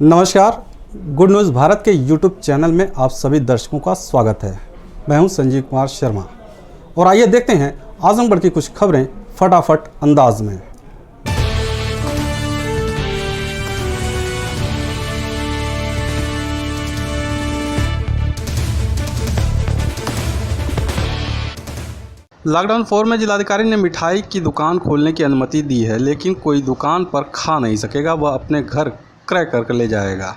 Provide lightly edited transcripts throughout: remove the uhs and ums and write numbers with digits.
नमस्कार, good news Bharat के YouTube channel में आप सभी दर्शकों का स्वागत है। मैं हूं संजीव कुमार शर्मा और आइए देखते हैं आजमगढ़ की कुछ खबरें फटाफट अंदाज में। लॉकडाउन 4 में जिलाधिकारी ने मिठाई की दुकान खोलने की अनुमति दी है, लेकिन कोई दुकान पर खा नहीं सकेगा, वह अपने घर क्रय कर ले जाएगा।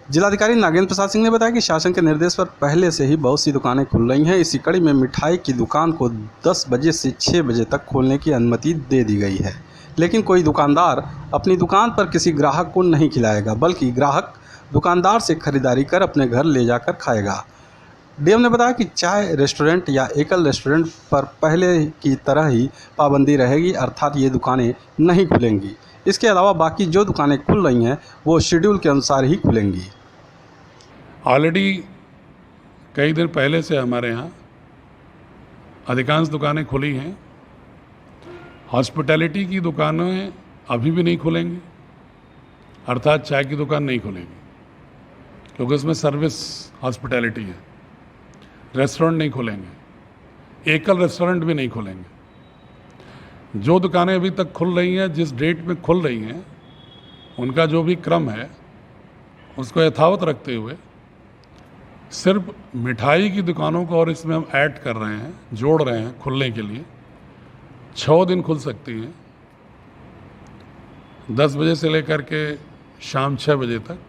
जिलाधिकारी नागेंद्र प्रसाद सिंह ने बताया कि शासन के निर्देश पर पहले से ही बहुत सी दुकानें खुल रही हैं। इसी कड़ी में मिठाई की दुकान को 10 बजे से 6 बजे तक खोलने की अनुमति दे दी गई है, लेकिन कोई दुकानदार अपनी दुकान पर किसी ग्राहक को नहीं खिलाएगा, बल्कि ग्राहक दुकानदार से खरीदारी कर अपने घर ले जाकर खाएगा। डीएम ने बताया कि चाय रेस्टोरेंट या एकल रेस्टोरेंट पर पहले की तरह ही पाबंदी रहेगी, अर्थात ये दुकानें नहीं खुलेंगी। इसके अलावा बाकी जो दुकानें खुल रही हैं वो शेड्यूल के अनुसार ही खुलेंगी। ऑलरेडी कई दिन पहले से हमारे यहाँ अधिकांश दुकानें खुली हैं। हॉस्पिटैलिटी की दुकानें अभी भी नहीं खुलेंगी, अर्थात चाय की दुकान नहीं खुलेगी, क्योंकि उसमें सर्विस हॉस्पिटैलिटी है। रेस्टोरेंट नहीं खुलेंगे, एकल रेस्टोरेंट भी नहीं खुलेंगे। जो दुकानें अभी तक खुल रही हैं, जिस डेट में खुल रही हैं, उनका जो भी क्रम है उसको यथावत रखते हुए सिर्फ मिठाई की दुकानों को और इसमें हम ऐड कर रहे हैं, जोड़ रहे हैं खुलने के लिए। 6 दिन खुल सकती हैं, 10 बजे से लेकर के शाम 6 बजे तक।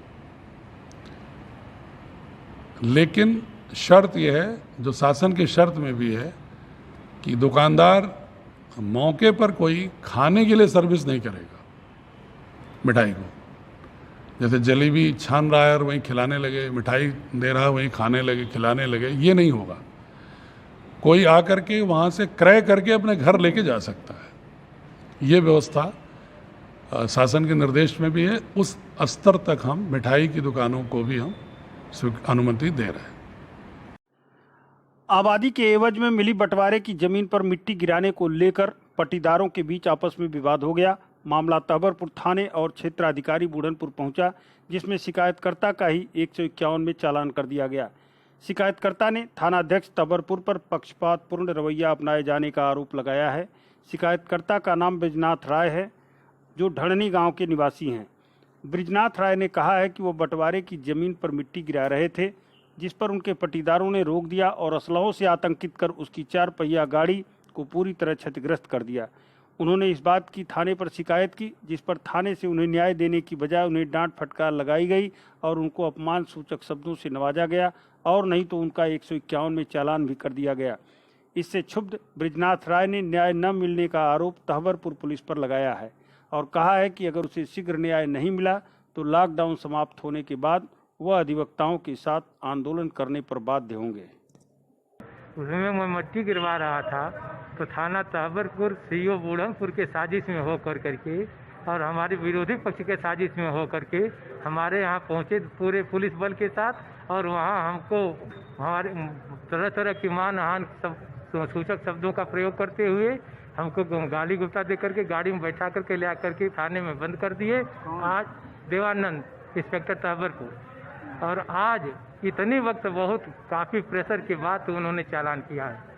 लेकिन शर्त यह है, जो शासन की शर्त में भी है, कि दुकानदार मौके पर कोई खाने के लिए सर्विस नहीं करेगा मिठाई को। जैसे जलेबी छान रहा है और वहीं खिलाने लगे, मिठाई दे रहा है वहीं खाने लगे, खिलाने लगे, ये नहीं होगा। कोई आकर के वहाँ से क्रय करके अपने घर लेके जा सकता है। ये व्यवस्था शासन के निर्देश में भी है। उस स्तर तक हम मिठाई की दुकानों को भी हम अनुमति दे रहे हैं। आबादी के एवज में मिली बंटवारे की जमीन पर मिट्टी गिराने को लेकर पट्टीदारों के बीच आपस में विवाद हो गया। मामला तहबरपुर थाने और क्षेत्राधिकारी बूढ़नपुर पहुंचा, जिसमें शिकायतकर्ता का ही 151 में चालान कर दिया गया। शिकायतकर्ता ने थानाध्यक्ष तहबरपुर पर पक्षपातपूर्ण रवैया अपनाए जाने का आरोप लगाया है। शिकायतकर्ता का नाम ब्रिजनाथ राय है, जो ढड़नी गाँव के निवासी हैं। ब्रिजनाथ राय ने कहा है कि वो बंटवारे की जमीन पर मिट्टी गिरा रहे थे, जिस पर उनके पट्टीदारों ने रोक दिया और असलहों से आतंकित कर उसकी 4 पहिया गाड़ी को पूरी तरह क्षतिग्रस्त कर दिया। उन्होंने इस बात की थाने पर शिकायत की, जिस पर थाने से उन्हें न्याय देने की बजाय उन्हें डांट फटकार लगाई गई और उनको अपमान सूचक शब्दों से नवाजा गया, और नहीं तो उनका 151 में चालान भी कर दिया गया। इससे क्षुब्ध ब्रिजनाथ राय ने न्याय न मिलने का आरोप तहबरपुर पुलिस पर लगाया है और कहा है कि अगर उसे शीघ्र न्याय नहीं मिला तो लॉकडाउन समाप्त होने के बाद वह अधिवक्ताओं के साथ आंदोलन करने पर बाध्य होंगे। उसमें मैं मिट्टी गिरवा रहा था तो थाना तहबरपुर सीओ बूढ़नपुर के साजिश में होकर करके और हमारे विरोधी पक्ष के साजिश में होकर के हमारे यहाँ पहुँचे पूरे पुलिस बल के साथ, और वहाँ हमको हमारे तरह तरह की मानहानि सब सूचक शब्दों का प्रयोग करते हुए हमको गाली गुप्ता दे करके गाड़ी में बैठा करके ले आकर के थाने में बंद कर दिए। आज देवानंद इंस्पेक्टर तहबरपुर, और आज इतनी वक्त बहुत काफ़ी प्रेशर के बाद तो उन्होंने चालान किया है।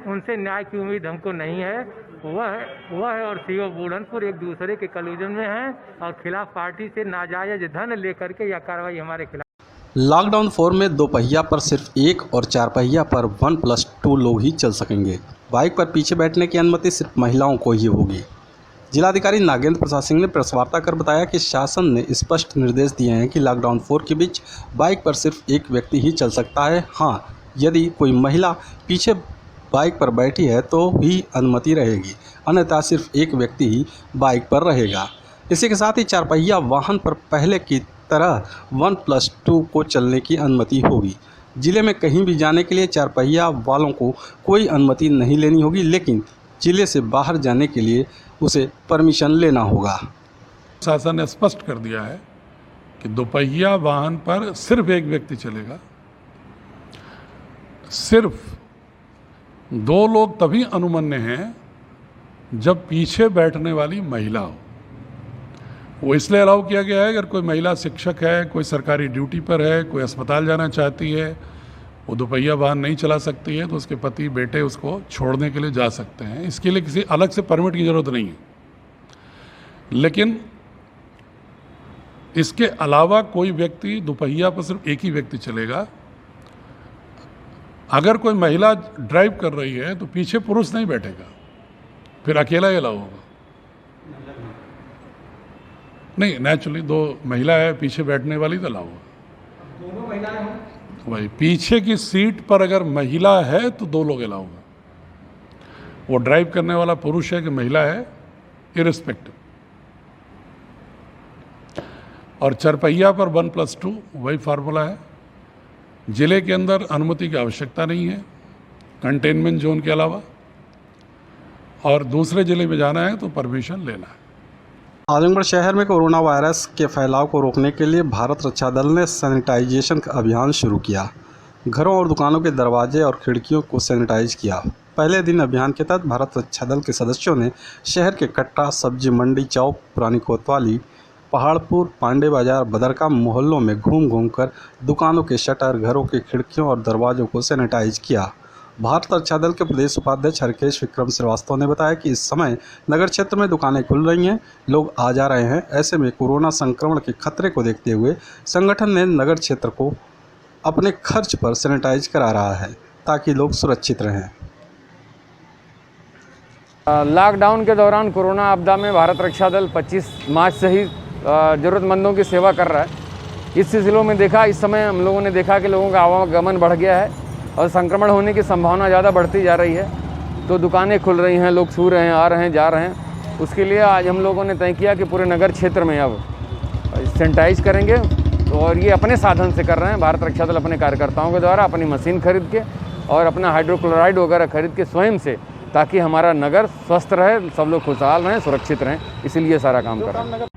उनसे न्याय की उम्मीद हमको नहीं है। वह है और सीओ बूढ़नपुर एक दूसरे के कलूजन में हैं और खिलाफ पार्टी से नाजायज धन लेकर के यह कार्रवाई हमारे खिलाफ। लॉकडाउन 4 में 2 पहिया पर सिर्फ 1 और 4 पहिया पर 1+2 लोग ही चल सकेंगे। बाइक पर पीछे बैठने की अनुमति सिर्फ महिलाओं को ही होगी। जिलाधिकारी नागेंद्र प्रसाद सिंह ने प्रेस वार्ता कर बताया कि शासन ने स्पष्ट निर्देश दिए हैं कि लॉकडाउन 4 के बीच बाइक पर सिर्फ एक व्यक्ति ही चल सकता है। हाँ, यदि कोई महिला पीछे बाइक पर बैठी है तो ही अनुमति रहेगी, अन्यथा सिर्फ एक व्यक्ति ही बाइक पर रहेगा। इसी के साथ ही 4 पहिया वाहन पर पहले की तरह 1+2 को चलने की अनुमति होगी। जिले में कहीं भी जाने के लिए 4 पहिया वालों को कोई अनुमति नहीं लेनी होगी, लेकिन जिले से बाहर जाने के लिए उसे परमिशन लेना होगा। शासन ने स्पष्ट कर दिया है कि 2 पहिया वाहन पर सिर्फ एक व्यक्ति चलेगा। सिर्फ 2 लोग तभी अनुमन्य हैं जब पीछे बैठने वाली महिला हो। वो इसलिए अलाउ किया गया है अगर कोई महिला शिक्षक है, कोई सरकारी ड्यूटी पर है, कोई अस्पताल जाना चाहती है, वो दोपहिया वाहन नहीं चला सकती है, तो उसके पति बेटे उसको छोड़ने के लिए जा सकते हैं। इसके लिए किसी अलग से परमिट की ज़रूरत नहीं है। लेकिन इसके अलावा कोई व्यक्ति दोपहिया पर सिर्फ एक ही व्यक्ति चलेगा। अगर कोई महिला ड्राइव कर रही है तो पीछे पुरुष नहीं बैठेगा, फिर अकेला ही अलाउ होगा। नहीं, नेचुरली दो महिला है पीछे बैठने वाली तो अलाउ होगा। दोनों महिलाएं हों वही पीछे की सीट पर अगर महिला है तो दो लोग अलाउ होगा। वो ड्राइव करने वाला पुरुष है कि महिला है, इरिस्पेक्टिव। और चरपहिया पर 1+2 वही फार्मूला है। जिले के अंदर अनुमति की आवश्यकता नहीं है कंटेनमेंट जोन के अलावा, और दूसरे जिले में जाना है तो परमिशन लेना है। आजमगढ़ शहर में कोरोना वायरस के फैलाव को रोकने के लिए भारत रक्षा दल ने सैनिटाइजेशन का अभियान शुरू किया। घरों और दुकानों के दरवाजे और खिड़कियों को सैनिटाइज किया। पहले दिन अभियान के तहत भारत रक्षा दल के सदस्यों ने शहर के कट्टा, सब्जी मंडी चौक, पुरानी कोतवाली, पहाड़पुर, पांडे बाजार, बदरका मोहल्लों में घूम घूम कर दुकानों के शटर, घरों के खिड़कियों और दरवाजों को सैनिटाइज किया। भारत रक्षा दल के प्रदेश उपाध्यक्ष हरकेश विक्रम श्रीवास्तव ने बताया कि इस समय नगर क्षेत्र में दुकानें खुल रही हैं, लोग आ जा रहे हैं। ऐसे में कोरोना संक्रमण के खतरे को देखते हुए संगठन ने नगर क्षेत्र को अपने खर्च पर सैनिटाइज करा रहा है ताकि लोग सुरक्षित रहें। लॉकडाउन के दौरान कोरोना आपदा में भारत रक्षा दल 25 मार्च से ही ज़रूरतमंदों की सेवा कर रहा है। इस सिलसिलों में देखा, इस समय हम लोगों ने देखा कि लोगों का आवागमन बढ़ गया है और संक्रमण होने की संभावना ज़्यादा बढ़ती जा रही है। तो दुकानें खुल रही हैं, लोग छू रहे हैं, आ रहे हैं, जा रहे हैं। उसके लिए आज हम लोगों ने तय किया कि पूरे नगर क्षेत्र में अब सैनिटाइज करेंगे। तो और ये अपने साधन से कर रहे हैं। भारत रक्षा दल अपने कार्यकर्ताओं के द्वारा अपनी मशीन खरीद के और अपना हाइड्रोक्लोराइड वगैरह खरीद के स्वयं से, ताकि हमारा नगर स्वस्थ रहे, सब लोग खुशहाल रहें, सुरक्षित रहें, इसीलिए सारा काम कर रहे हैं।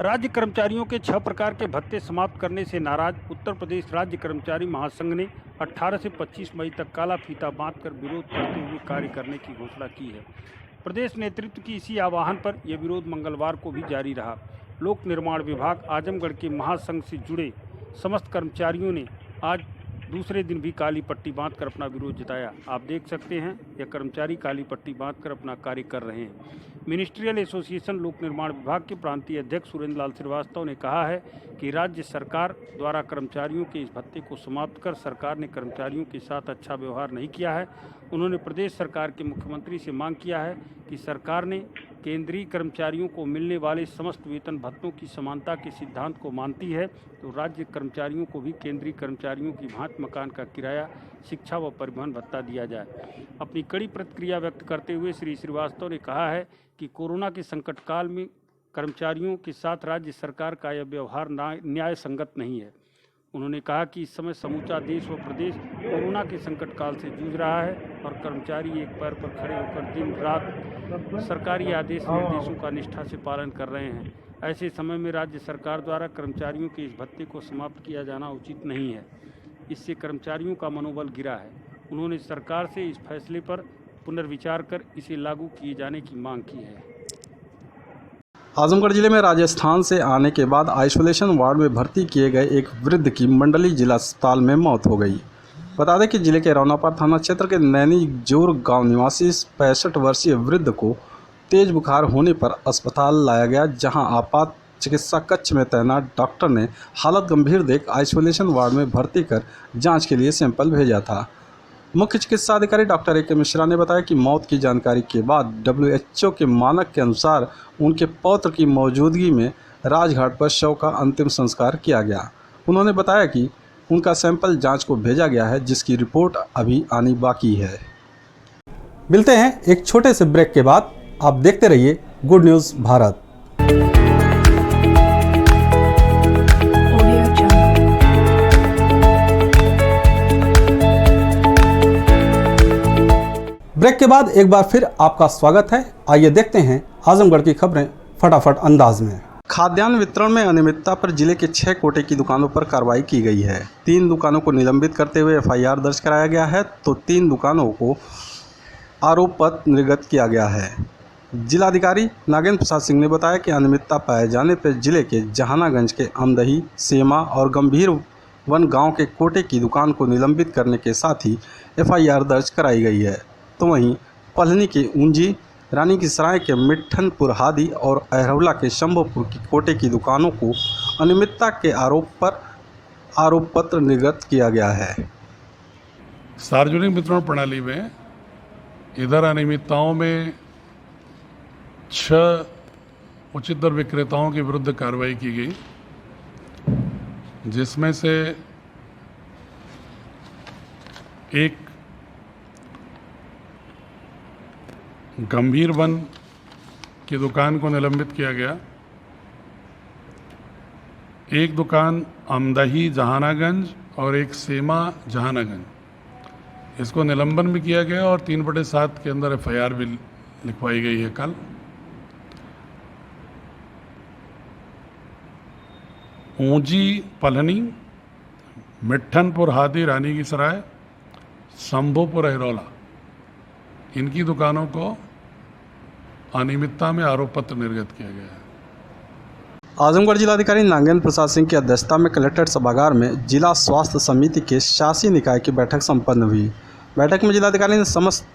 राज्य कर्मचारियों के 6 प्रकार के भत्ते समाप्त करने से नाराज उत्तर प्रदेश राज्य कर्मचारी महासंघ ने 18 से 25 मई तक काला फीता बांधकर विरोध करते हुए कार्य करने की घोषणा की है। प्रदेश नेतृत्व की इसी आह्वान पर यह विरोध मंगलवार को भी जारी रहा। लोक निर्माण विभाग आजमगढ़ के महासंघ से जुड़े समस्त कर्मचारियों ने आज दूसरे दिन भी काली पट्टी बांधकर अपना विरोध जताया। आप देख सकते हैं यह कर्मचारी काली पट्टी बांधकर अपना कार्य कर रहे हैं। मिनिस्ट्रियल एसोसिएशन लोक निर्माण विभाग के प्रांतीय अध्यक्ष सुरेंद्र लाल श्रीवास्तव ने कहा है कि राज्य सरकार द्वारा कर्मचारियों के इस भत्ते को समाप्त कर सरकार ने कर्मचारियों के साथ अच्छा व्यवहार नहीं किया है। उन्होंने प्रदेश सरकार के मुख्यमंत्री से मांग किया है कि सरकार ने केंद्रीय कर्मचारियों को मिलने वाले समस्त वेतन भत्तों की समानता के सिद्धांत को मानती है तो राज्य कर्मचारियों को भी केंद्रीय कर्मचारियों की भांति मकान का किराया, शिक्षा व परिवहन भत्ता दिया जाए। अपनी कड़ी प्रतिक्रिया व्यक्त करते हुए श्री श्रीवास्तव ने कहा है कि कोरोना के संकट काल में कर्मचारियों के साथ राज्य सरकार का यह व्यवहार न्याय संगत नहीं है। उन्होंने कहा कि इस समय समूचा देश व प्रदेश कोरोना के संकट काल से जूझ रहा है और कर्मचारी एक पैर पर खड़े होकर दिन रात सरकारी आदेश निर्देशों का निष्ठा से पालन कर रहे हैं। ऐसे समय में राज्य सरकार द्वारा कर्मचारियों के इस भत्ते को समाप्त किया जाना उचित नहीं है। इससे कर्मचारियों का मनोबल गिरा है। उन्होंने सरकार से इस फैसले पर पुनर्विचार कर इसे लागू किए जाने की मांग की है। आजमगढ़ जिले में राजस्थान से आने के बाद आइसोलेशन वार्ड में भर्ती किए गए एक वृद्ध की मंडली जिला अस्पताल में मौत हो गई। बता दें कि जिले के रौनापार थाना क्षेत्र के नैनी जोर गांव निवासी 65 वर्षीय वृद्ध को तेज बुखार होने पर अस्पताल लाया गया, जहां आपात चिकित्सा कक्ष में तैनात डॉक्टर ने हालत गंभीर देख आइसोलेशन वार्ड में भर्ती कर जांच के लिए सैंपल भेजा था। मुख्य चिकित्सा अधिकारी डॉक्टर ए.के. मिश्रा ने बताया कि मौत की जानकारी के बाद WHO के मानक के अनुसार उनके पौत्र की मौजूदगी में राजघाट पर शव का अंतिम संस्कार किया गया। उन्होंने बताया कि उनका सैंपल जांच को भेजा गया है, जिसकी रिपोर्ट अभी आनी बाकी है। मिलते हैं एक छोटे से ब्रेक के बाद। आप देखते रहिए गुड न्यूज़ भारत। ब्रेक के बाद एक बार फिर आपका स्वागत है। आइए देखते हैं आजमगढ़ की खबरें फटाफट अंदाज में। खाद्यान्न वितरण में अनियमितता पर जिले के 6 कोटे की दुकानों पर कार्रवाई की गई है। 3 दुकानों को निलंबित करते हुए FIR दर्ज कराया गया है तो 3 दुकानों को आरोप पत्र निर्गत किया गया है। जिलाधिकारी नागेंद्र प्रसाद सिंह ने बताया कि अनियमितता पाए जाने पर जिले के जहानागंज के अमदही, सेमा और गंभीर वन गांव के कोटे की दुकान को निलंबित करने के साथ ही एफआईआर दर्ज कराई गई है। तो वहीं पलनी के ऊंजी, रानी की सराय के मिट्ठनपुर हादी और अहरौला के शंभुपुर की कोटे की दुकानों को अनियमितता के आरोप पर आरोप पत्र निर्गत किया गया है। सार्वजनिक वितरण प्रणाली में इधर अनियमितताओं में 6 उचित दर विक्रेताओं के विरुद्ध कार्रवाई की गई, जिसमें से एक गंभीर वन की दुकान को निलंबित किया गया, एक दुकान अमदही जहानागंज और एक सेमा जहानागंज, इसको निलंबन भी किया गया और 3/7 के अंदर एफआईआर भी लिखवाई गई है। कल ऊंजी पलनी, मिट्ठनपुर हादी, रानी की सराय, शंभुपुर अहरौला, इनकी दुकानों को अनियमितता में आरोप पत्र निर्गत किया गया है। आजमगढ़ जिलाधिकारी नागेंद्र प्रसाद सिंह की अध्यक्षता में कलेक्ट्रेट सभागार में जिला स्वास्थ्य समिति के शासी निकाय की बैठक संपन्न हुई। बैठक में जिलाधिकारी ने समस्त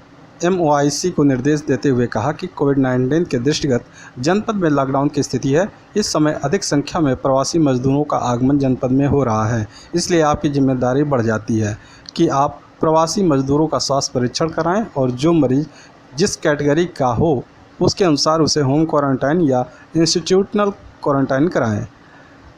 MOIC को निर्देश देते हुए कहा कि कोविड-19 के दृष्टिगत जनपद में लॉकडाउन की स्थिति है। इस समय अधिक संख्या में प्रवासी मजदूरों का आगमन जनपद में हो रहा है, इसलिए आपकी जिम्मेदारी बढ़ जाती है कि आप प्रवासी मजदूरों का स्वास्थ्य परीक्षण कराएं और जो मरीज जिस कैटेगरी का हो उसके अनुसार उसे होम क्वारंटाइन या इंस्टीट्यूशनल क्वारंटाइन कराएं।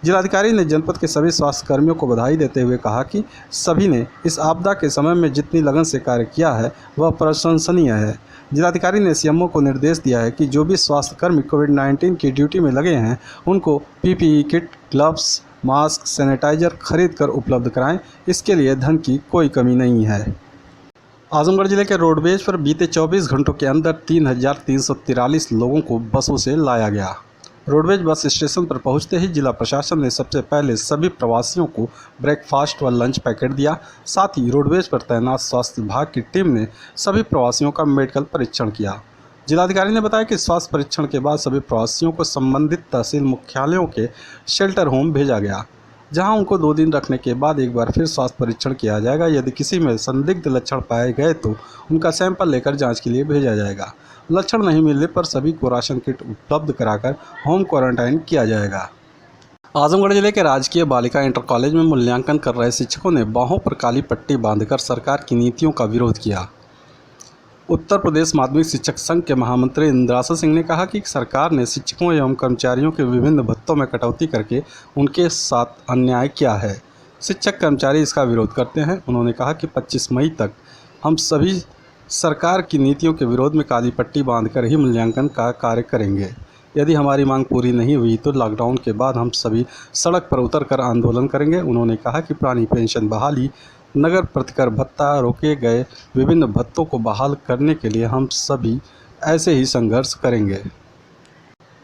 जिलाधिकारी ने जनपद के सभी स्वास्थ्य कर्मियों को बधाई देते हुए कहा कि सभी ने इस आपदा के समय में जितनी लगन से कार्य किया है वह प्रशंसनीय है। जिलाधिकारी ने CMO को निर्देश दिया है कि जो भी स्वास्थ्य कर्मी कोविड-19 की ड्यूटी में लगे हैं उनको PPE kit, gloves, mask, sanitiser खरीद कर उपलब्ध कराएं। इसके लिए धन की कोई कमी नहीं है। आजमगढ़ जिले के रोडवेज पर बीते 24 घंटों के अंदर 3,343 लोगों को बसों से लाया गया। रोडवेज बस स्टेशन पर पहुंचते ही जिला प्रशासन ने सबसे पहले सभी प्रवासियों को ब्रेकफास्ट व लंच पैकेट दिया। साथ ही रोडवेज पर तैनात स्वास्थ्य विभाग की टीम ने सभी प्रवासियों का मेडिकल परीक्षण किया। जिलाधिकारी ने बताया कि स्वास्थ्य परीक्षण के बाद सभी प्रवासियों को संबंधित तहसील मुख्यालयों के शेल्टर होम भेजा गया, जहां उनको 2 दिन रखने के बाद एक बार फिर स्वास्थ्य परीक्षण किया जाएगा। यदि किसी में संदिग्ध लक्षण पाए गए तो उनका सैंपल लेकर जांच के लिए भेजा जाएगा। लक्षण नहीं मिलने पर सभी को राशन किट उपलब्ध कराकर होम क्वारंटाइन किया जाएगा। आजमगढ़ जिले के राजकीय बालिका इंटर कॉलेज में मूल्यांकन कर रहे शिक्षकों ने बाहों पर काली पट्टी बांधकर सरकार की नीतियों का विरोध किया। उत्तर प्रदेश माध्यमिक शिक्षक संघ के महामंत्री इंद्रासन सिंह ने कहा कि सरकार ने शिक्षकों एवं कर्मचारियों के विभिन्न भत्तों में कटौती करके उनके साथ अन्याय किया है। शिक्षक कर्मचारी इसका विरोध करते हैं। उन्होंने कहा कि 25 मई तक हम सभी सरकार की नीतियों के विरोध में काली पट्टी बांधकर ही मूल्यांकन का कार्य करेंगे। यदि हमारी मांग पूरी नहीं हुई तो लॉकडाउन के बाद हम सभी सड़क पर उतरकर आंदोलन करेंगे। उन्होंने कहा कि पुरानी पेंशन बहाली, नगर प्रतिकर भत्ता, रोके गए विभिन्न भत्तों को बहाल करने के लिए हम सभी ऐसे ही संघर्ष करेंगे।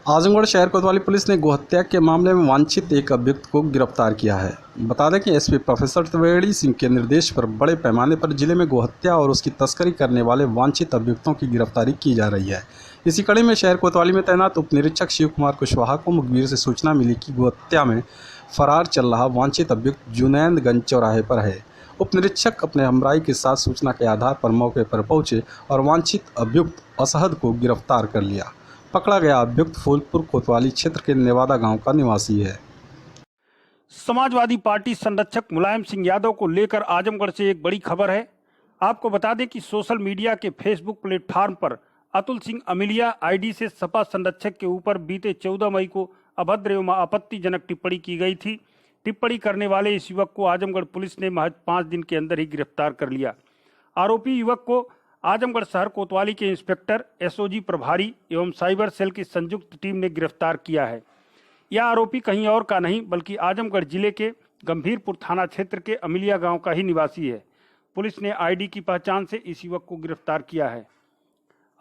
आजमगढ़ शहर कोतवाली पुलिस ने गोहत्या के मामले में वांछित एक अभियुक्त को गिरफ्तार किया है। बता दें कि SP प्रोफेसर त्रिवेणी सिंह के निर्देश पर बड़े पैमाने पर जिले में गोहत्या और उसकी तस्करी करने वाले वांछित अभियुक्तों की गिरफ्तारी की जा रही है। इसी कड़ी में शहर कोतवाली में तैनात उप निरीक्षक शिव कुमार कुशवाहा को मुखबिर से सूचना मिली कि गोहत्या में फरार चल रहा वांछित अभियुक्त जुनैदगंज चौराहे पर है। उप निरीक्षक अपने हमराई के साथ सूचना के आधार पर मौके पर पहुंचे और वांछित अभियुक्त असहद को गिरफ्तार कर लिया। पकड़ा गया अभियुक्त फूलपुर कोतवाली क्षेत्र के नेवादा गांव का निवासी है। समाजवादी पार्टी संरक्षक मुलायम सिंह यादव को लेकर आजमगढ़ से एक बड़ी खबर है। आपको बता दें कि सोशल मीडिया के फेसबुक प्लेटफॉर्म पर अतुल सिंह अमिलिया ID से सपा संरक्षक के ऊपर बीते 14 मई को अभद्र एवं आपत्तिजनक टिप्पणी की गई थी। टिप्पणी करने वाले इस युवक को आजमगढ़ पुलिस ने महज 5 दिन के अंदर ही गिरफ्तार कर लिया। आरोपी युवक को आजमगढ़ शहर कोतवाली के इंस्पेक्टर SOG प्रभारी एवं साइबर सेल की संयुक्त टीम ने गिरफ्तार किया है। यह आरोपी कहीं और का नहीं बल्कि आजमगढ़ जिले के गंभीरपुर थाना क्षेत्र के अमिलिया गांव का ही निवासी है। पुलिस ने ID की पहचान से इस युवक को गिरफ्तार किया है।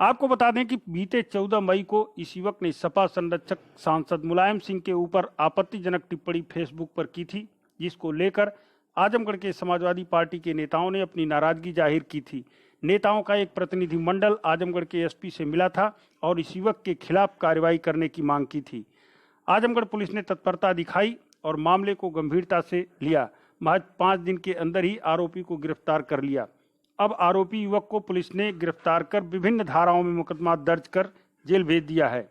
आपको बता दें कि बीते 14 मई को इस युवक ने सपा संरक्षक सांसद मुलायम सिंह के ऊपर आपत्तिजनक टिप्पणी फेसबुक पर की थी, जिसको लेकर आजमगढ़ के समाजवादी पार्टी के नेताओं ने अपनी नाराजगी जाहिर की थी। नेताओं का एक प्रतिनिधिमंडल आजमगढ़ के एसपी से मिला था और इस युवक के खिलाफ कार्रवाई करने की मांग की थी। आजमगढ़ पुलिस ने तत्परता दिखाई और मामले को गंभीरता से लिया। महज 5 दिन के अंदर ही आरोपी को गिरफ्तार कर लिया। अब आरोपी युवक को पुलिस ने गिरफ्तार कर विभिन्न धाराओं में मुकदमा दर्ज कर जेल भेज दिया है।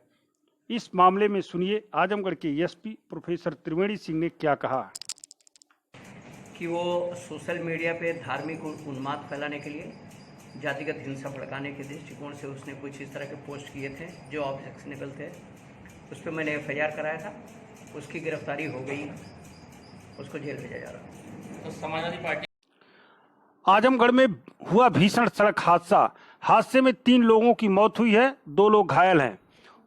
इस मामले में सुनिए आजमगढ़ के एसपी प्रोफेसर त्रिवेणी सिंह ने क्या कहा। कि वो सोशल मीडिया पे धार्मिक उन्माद फैलाने के लिए, जातिगत हिंसा भड़काने के दृष्टिकोण से उसने कुछ इस तरह के पोस्ट किए थे जो ऑब्जेक्शनेबल थे। उस पर मैंने FIR कराया था, उसकी गिरफ्तारी हो गई, उसको जेल भेजा जा रहा है। तो समाजवादी पार्टी आजमगढ़ में हुआ भीषण सड़क हादसे में 3 लोगों की मौत हुई है, 2 लोग घायल हैं।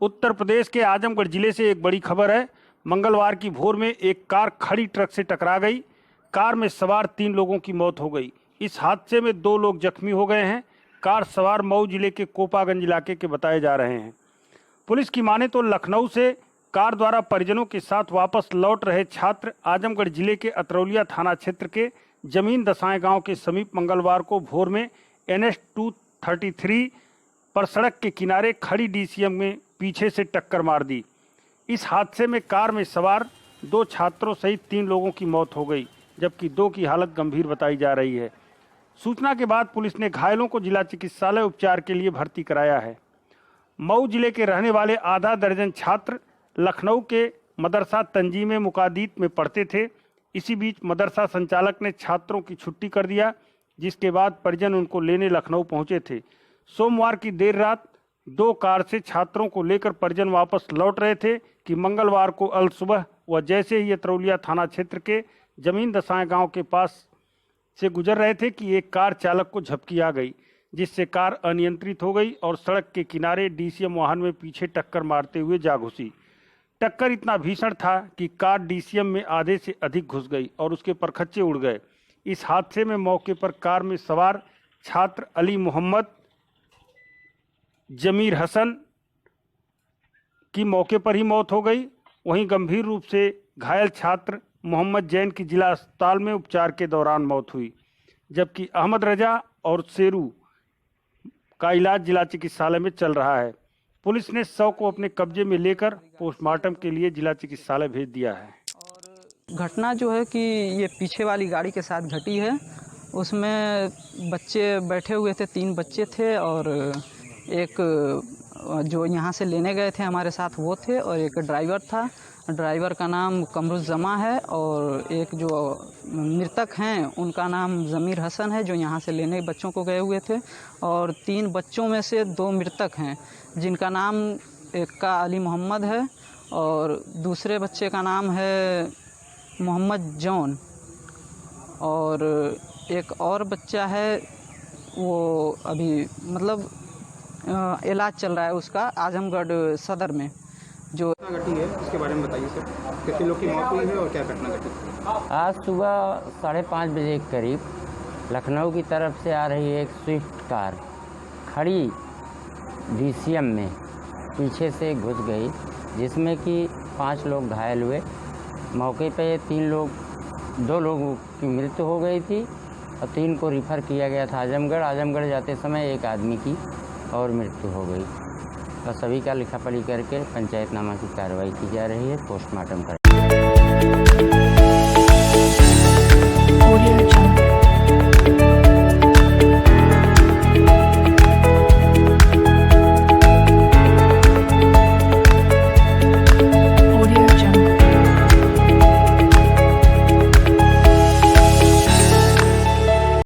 उत्तर प्रदेश के आजमगढ़ जिले से एक बड़ी खबर है। मंगलवार की भोर में एक कार खड़ी ट्रक से टकरा गई। कार में सवार 3 लोगों की मौत हो गई। इस हादसे में 2 लोग जख्मी हो गए हैं। कार सवार मऊ जिले के कोपागंज इलाके के बताए जा रहे हैं। पुलिस की माने तो लखनऊ से कार द्वारा परिजनों के साथ वापस लौट रहे छात्र आजमगढ़ जिले के अतरौलिया थाना क्षेत्र के जमीन दसाएं गांव के समीप मंगलवार को भोर में NH 233 पर सड़क के किनारे खड़ी DCM में पीछे से टक्कर मार दी। इस हादसे में कार में सवार 2 छात्रों सहित 3 लोगों की मौत हो गई, जबकि 2 की हालत गंभीर बताई जा रही है। सूचना के बाद पुलिस ने घायलों को जिला चिकित्सालय उपचार के लिए भर्ती कराया है। मऊ जिले के रहने वाले आधा दर्जन छात्र लखनऊ के मदरसा तंजीम मुकादीत में पढ़ते थे। इसी बीच मदरसा संचालक ने छात्रों की छुट्टी कर दिया, जिसके बाद परिजन उनको लेने लखनऊ पहुंचे थे। सोमवार की देर रात 2 कार से छात्रों को लेकर परिजन वापस लौट रहे थे कि मंगलवार को अल सुबह वह जैसे ही अतरौलिया थाना क्षेत्र के जमीन दसाएं गांव के पास से गुजर रहे थे कि एक कार चालक को झपकी आ गई, जिससे कार अनियंत्रित हो गई और सड़क के किनारे DCM वाहन में पीछे टक्कर मारते हुए जा घुसी। टक्कर इतना भीषण था कि कार DCM में आधे से अधिक घुस गई और उसके परखच्चे उड़ गए। इस हादसे में मौके पर कार में सवार छात्र अली मोहम्मद, जमीर हसन की मौके पर ही मौत हो गई। वहीं गंभीर रूप से घायल छात्र मोहम्मद जैन की जिला अस्पताल में उपचार के दौरान मौत हुई, जबकि अहमद रजा और शेरू का इलाज जिला चिकित्सालय में चल रहा है। पुलिस ने शव को अपने कब्जे में लेकर पोस्टमार्टम के लिए जिला चिकित्सालय भेज दिया है। घटना जो है कि ये पीछे वाली गाड़ी के साथ घटी है। उसमें बच्चे बैठे हुए थे, 3 बच्चे थे और एक जो यहाँ से लेने गए थे हमारे साथ वो थे और एक ड्राइवर था। ड्राइवर का नाम कमरुज़्ज़मा है और एक जो मृतक हैं उनका नाम ज़मीर हसन है, जो यहाँ से लेने बच्चों को गए हुए थे। और 3 बच्चों में से 2 मृतक हैं, जिनका नाम एक का अली मोहम्मद है और दूसरे बच्चे का नाम है मोहम्मद जॉन, और एक और बच्चा है वो अभी मतलब इलाज चल रहा है उसका आजमगढ़ सदर में। जो घटना घटी है उसके बारे में बताइए सर, कितने लोग की मौत हुई है और क्या घटना घटी? आज सुबह 5:30 बजे के करीब लखनऊ की तरफ से आ रही एक स्विफ्ट कार खड़ी DCM में पीछे से घुस गई, जिसमें कि 5 लोग घायल हुए। मौके पे 2 लोगों की मृत्यु हो गई थी और 3 को रिफ़र किया गया था आजमगढ़ जाते समय एक आदमी की और मृत्यु हो गई। और सभी का लिखा पढ़ी करके पंचायतनामा की कार्रवाई की जा रही है, पोस्टमार्टम कर